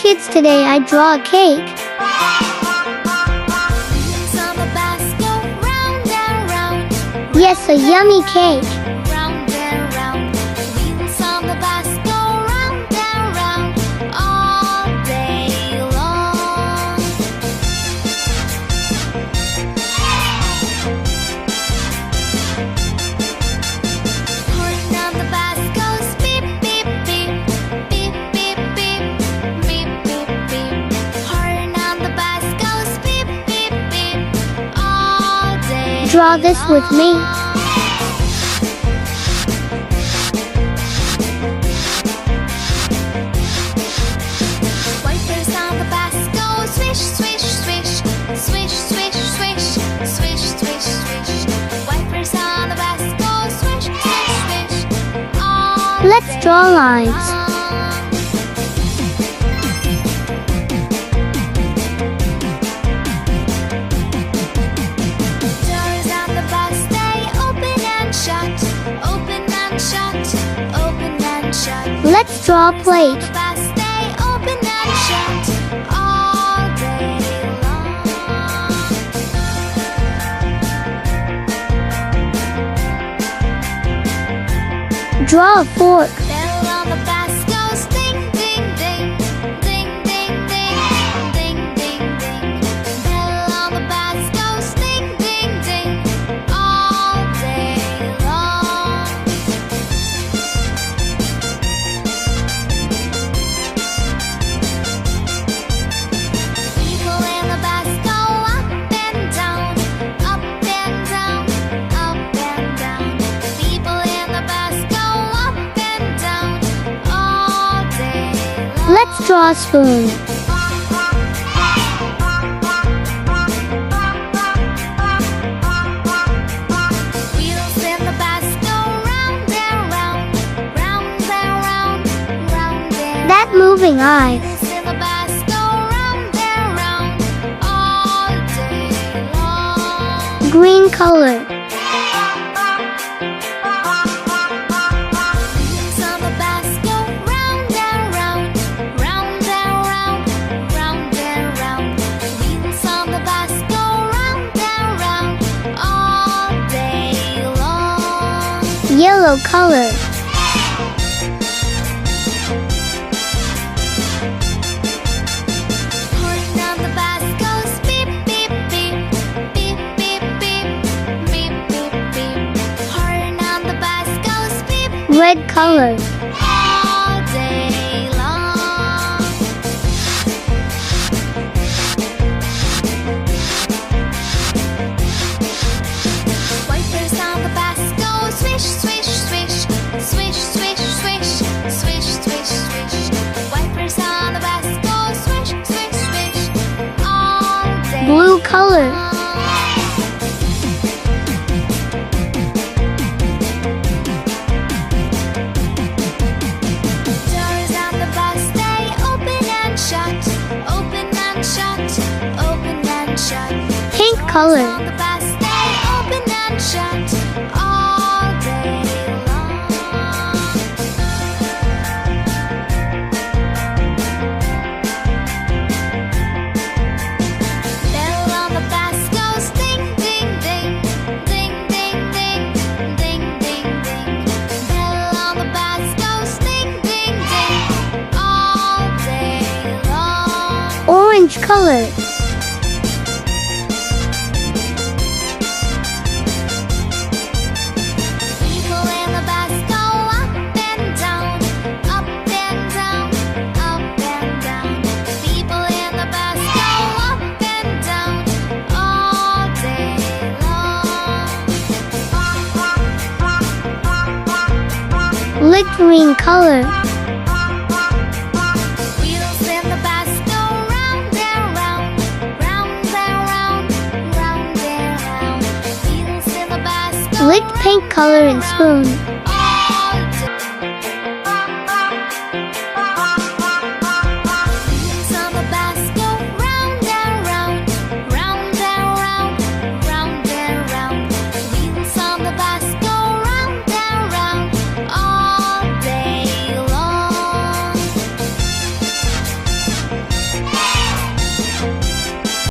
kids, today I draw a cake. Yes, a yummy cake. Round and round, wheels on the bus go round and round all day long. Horn on the bus goes beep beep beep, beep beep beep, beep beep beep. Horn on the bus goes beep beep beep all day. Draw this with me. Wipers on the bus go swish, swish, swish, swish, swish, swish, swish, swish, swish. Wipers on the bus go swish, swish, swish. All Let's draw lines. Doors on the bus, they open and shut, open and shut, open and shut. Let's draw a plate. The bus, they open and shut all day long. Draw a fork. Bell on the bus goes ding, ding, ding, ding, ding, ding, ding, ding, ding. Bell on the bus goes ding, ding, ding, all day long. People in the bus go up and down, up and down, up and down. People in the bus go up and down all day long. Let's draw a spoon. Wheels in the bus go round and round, round and round, round and That moving eye. Wheels in the bus go round and round all day long. Green color. Wheels on the bus go round and round, round and round, round and round. Wheels on the bus go round and round all day long. Yellow color. Horn on the bus goes beep beep beep, beep beep beep, beep beep beep. Horn on the bus goes beep Red color. all day long. Wipers on the bus go swish, swish, swish, swish, swish, swish, swish, swish, swish. Wipers on the bus go swish, swish, swish, all day Blue color. long. Doors on the bus, they open and shut, open and shut, open and shut. Pink On color. the bus, they open and shut all day long. Bell on the bus goes ding, ding, ding, ding, ding, ding, ding, ding, ding. Bell on the bus goes ding, ding, ding, all day long. Orange color. People in the bus go up and down, up and down, up and down. People in the bus go up and down all day long. Light green color. Wheels in the bus go round and round, round and round, round and round. Wheels in the bus go Light pink color and spoon. all day. Wheels on the bus go round and round, round and round, round and round. Wheels on the bus go round and round all day long.